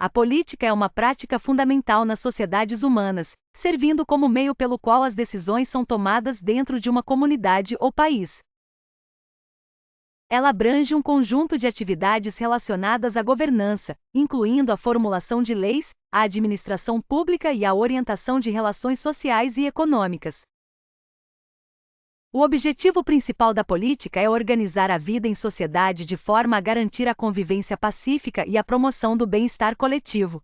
A política é uma prática fundamental nas sociedades humanas, servindo como meio pelo qual as decisões são tomadas dentro de uma comunidade ou país. Ela abrange um conjunto de atividades relacionadas à governança, incluindo a formulação de leis, a administração pública e a orientação de relações sociais e econômicas. O objetivo principal da política é organizar a vida em sociedade de forma a garantir a convivência pacífica e a promoção do bem-estar coletivo.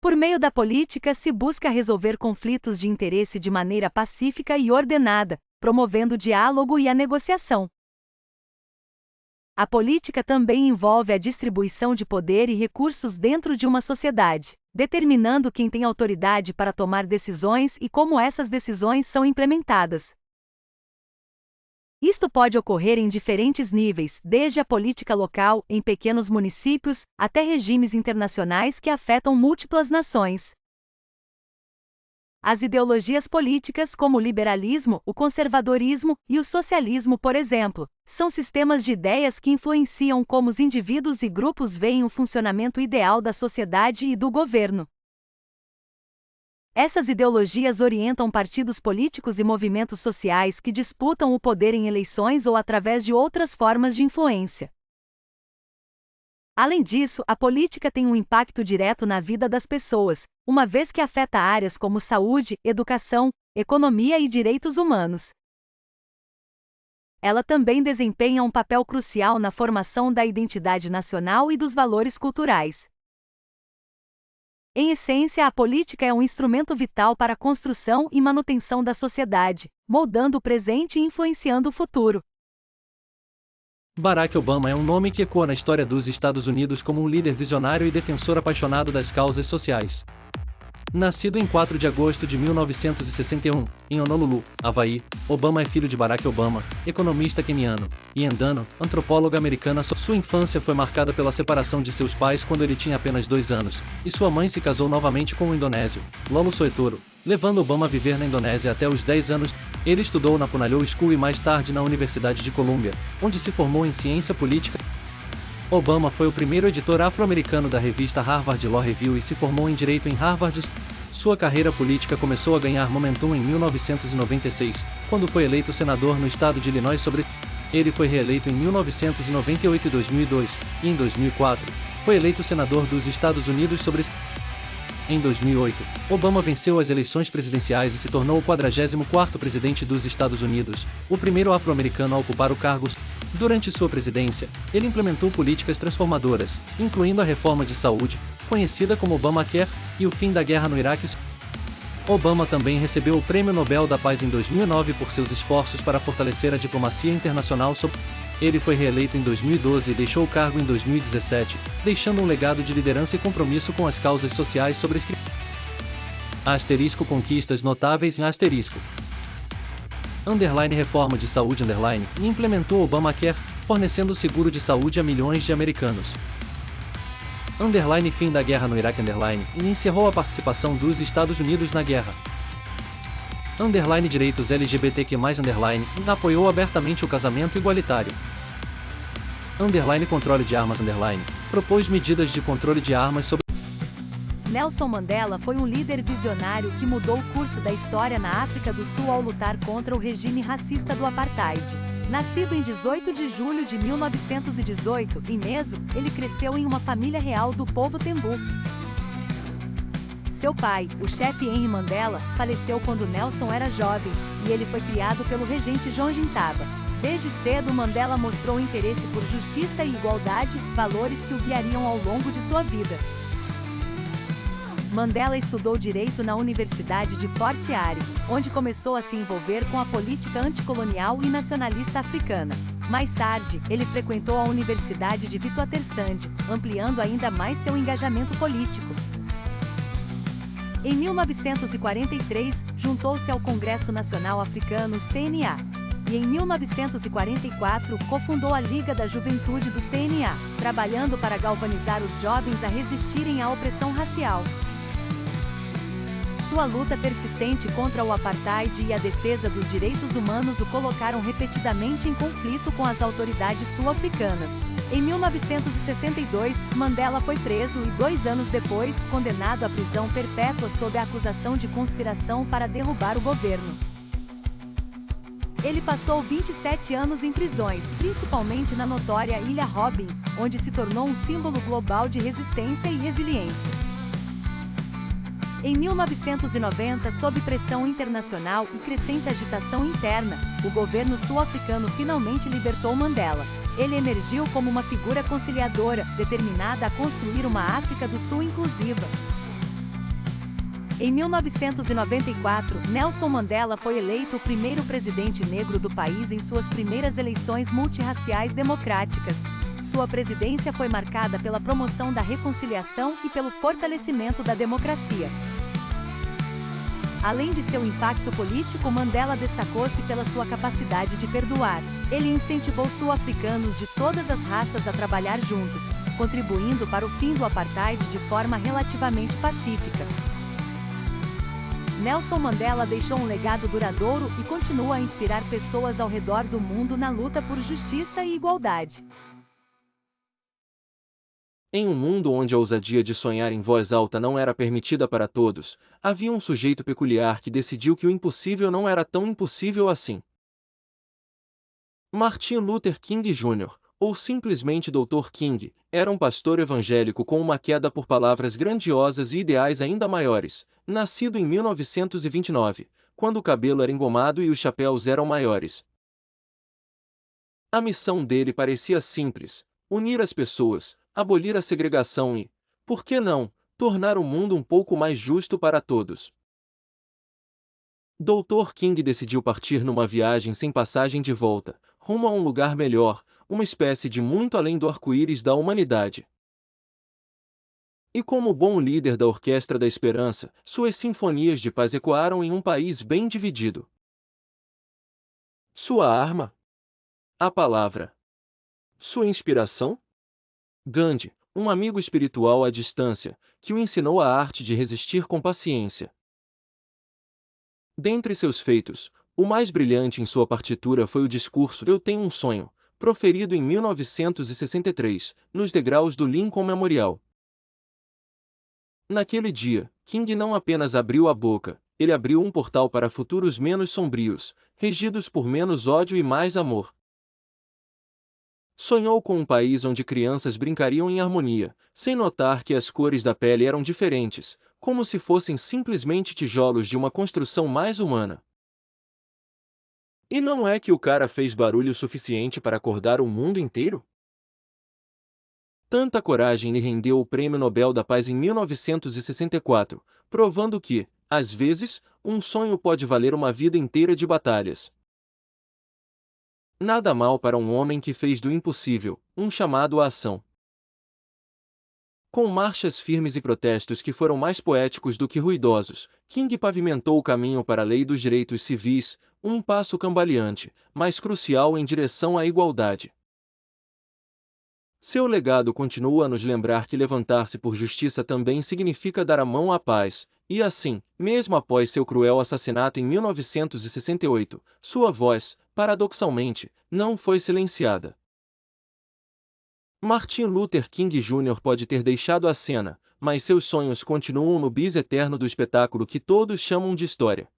Por meio da política se busca resolver conflitos de interesse de maneira pacífica e ordenada, promovendo o diálogo e a negociação. A política também envolve a distribuição de poder e recursos dentro de uma sociedade, determinando quem tem autoridade para tomar decisões e como essas decisões são implementadas. Isto pode ocorrer em diferentes níveis, desde a política local, em pequenos municípios, até regimes internacionais que afetam múltiplas nações. As ideologias políticas como o liberalismo, o conservadorismo e o socialismo, por exemplo, são sistemas de ideias que influenciam como os indivíduos e grupos veem o funcionamento ideal da sociedade e do governo. Essas ideologias orientam partidos políticos e movimentos sociais que disputam o poder em eleições ou através de outras formas de influência. Além disso, a política tem um impacto direto na vida das pessoas, uma vez que afeta áreas como saúde, educação, economia e direitos humanos. Ela também desempenha um papel crucial na formação da identidade nacional e dos valores culturais. Em essência, a política é um instrumento vital para a construção e manutenção da sociedade, moldando o presente e influenciando o futuro. Barack Obama é um nome que ecoa na história dos Estados Unidos como um líder visionário e defensor apaixonado das causas sociais. Nascido em 4 de agosto de 1961, em Honolulu, Havaí, Obama é filho de Barack Obama, economista queniano, e Endano, antropóloga americana. Sua infância foi marcada pela separação de seus pais quando ele tinha apenas 2 anos, e sua mãe se casou novamente com um indonésio, Lolo Soetoro, levando Obama a viver na Indonésia até os 10 anos. Ele estudou na Punahou School e mais tarde na Universidade de Columbia, onde se formou em ciência política. Obama foi o primeiro editor afro-americano da revista Harvard Law Review e se formou em Direito em Harvard. Sua carreira política começou a ganhar momentum em 1996, quando foi eleito senador no estado de Illinois. Ele foi reeleito em 1998 e 2002, e em 2004, foi eleito senador dos Estados Unidos. Em 2008, Obama venceu as eleições presidenciais e se tornou o 44º presidente dos Estados Unidos, o primeiro afro-americano a ocupar o cargo. Durante sua presidência, ele implementou políticas transformadoras, incluindo a reforma de saúde, conhecida como Obamacare, e o fim da guerra no Iraque. Obama também recebeu o Prêmio Nobel da Paz em 2009 por seus esforços para fortalecer a diplomacia internacional. Ele foi reeleito em 2012 e deixou o cargo em 2017, deixando um legado de liderança e compromisso com as causas sociais. Asterisco conquistas notáveis em asterisco. Reforma de saúde e implementou Obamacare, fornecendo seguro de saúde a milhões de americanos. Fim da guerra no Iraque e encerrou a participação dos Estados Unidos na guerra. Direitos LGBTQ+, apoiou abertamente o casamento igualitário. Controle de armas, propôs medidas de controle de armas sobre. Nelson Mandela foi um líder visionário que mudou o curso da história na África do Sul ao lutar contra o regime racista do apartheid. Nascido em 18 de julho de 1918, em Meso, ele cresceu em uma família real do povo Tembu. Seu pai, o chefe Henry Mandela, faleceu quando Nelson era jovem, e ele foi criado pelo regente João Gintaba. Desde cedo, Mandela mostrou interesse por justiça e igualdade, valores que o guiariam ao longo de sua vida. Mandela estudou Direito na Universidade de Fort Hare, onde começou a se envolver com a política anticolonial e nacionalista africana. Mais tarde, ele frequentou a Universidade de Witwatersrand, ampliando ainda mais seu engajamento político. Em 1943, juntou-se ao Congresso Nacional Africano CNA. E em 1944, cofundou a Liga da Juventude do CNA, trabalhando para galvanizar os jovens a resistirem à opressão racial. Sua luta persistente contra o apartheid e a defesa dos direitos humanos o colocaram repetidamente em conflito com as autoridades sul-africanas. Em 1962, Mandela foi preso e 2 anos depois, condenado à prisão perpétua sob a acusação de conspiração para derrubar o governo. Ele passou 27 anos em prisões, principalmente na notória Ilha Robben, onde se tornou um símbolo global de resistência e resiliência. Em 1990, sob pressão internacional e crescente agitação interna, o governo sul-africano finalmente libertou Mandela. Ele emergiu como uma figura conciliadora, determinada a construir uma África do Sul inclusiva. Em 1994, Nelson Mandela foi eleito o primeiro presidente negro do país em suas primeiras eleições multirraciais democráticas. Sua presidência foi marcada pela promoção da reconciliação e pelo fortalecimento da democracia. Além de seu impacto político, Mandela destacou-se pela sua capacidade de perdoar. Ele incentivou sul-africanos de todas as raças a trabalhar juntos, contribuindo para o fim do apartheid de forma relativamente pacífica. Nelson Mandela deixou um legado duradouro e continua a inspirar pessoas ao redor do mundo na luta por justiça e igualdade. Em um mundo onde a ousadia de sonhar em voz alta não era permitida para todos, havia um sujeito peculiar que decidiu que o impossível não era tão impossível assim. Martin Luther King Jr., ou simplesmente Dr. King, era um pastor evangélico com uma queda por palavras grandiosas e ideais ainda maiores, nascido em 1929, quando o cabelo era engomado e os chapéus eram maiores. A missão dele parecia simples: unir as pessoas, abolir a segregação e, por que não, tornar o mundo um pouco mais justo para todos. Dr. King decidiu partir numa viagem sem passagem de volta, rumo a um lugar melhor, uma espécie de muito além do arco-íris da humanidade. E como bom líder da Orquestra da Esperança, suas sinfonias de paz ecoaram em um país bem dividido. Sua arma? A palavra. Sua inspiração? Gandhi, um amigo espiritual à distância, que o ensinou a arte de resistir com paciência. Dentre seus feitos, o mais brilhante em sua partitura foi o discurso "Eu Tenho um Sonho", proferido em 1963, nos degraus do Lincoln Memorial. Naquele dia, King não apenas abriu a boca, ele abriu um portal para futuros menos sombrios, regidos por menos ódio e mais amor. Sonhou com um país onde crianças brincariam em harmonia, sem notar que as cores da pele eram diferentes, como se fossem simplesmente tijolos de uma construção mais humana. E não é que o cara fez barulho suficiente para acordar o mundo inteiro? Tanta coragem lhe rendeu o Prêmio Nobel da Paz em 1964, provando que, às vezes, um sonho pode valer uma vida inteira de batalhas. Nada mal para um homem que fez do impossível um chamado à ação. Com marchas firmes e protestos que foram mais poéticos do que ruidosos, King pavimentou o caminho para a lei dos direitos civis, um passo cambaleante, mas crucial em direção à igualdade. Seu legado continua a nos lembrar que levantar-se por justiça também significa dar a mão à paz, e assim, mesmo após seu cruel assassinato em 1968, sua voz, paradoxalmente, não foi silenciada. Martin Luther King Jr. pode ter deixado a cena, mas seus sonhos continuam no bis eterno do espetáculo que todos chamam de história.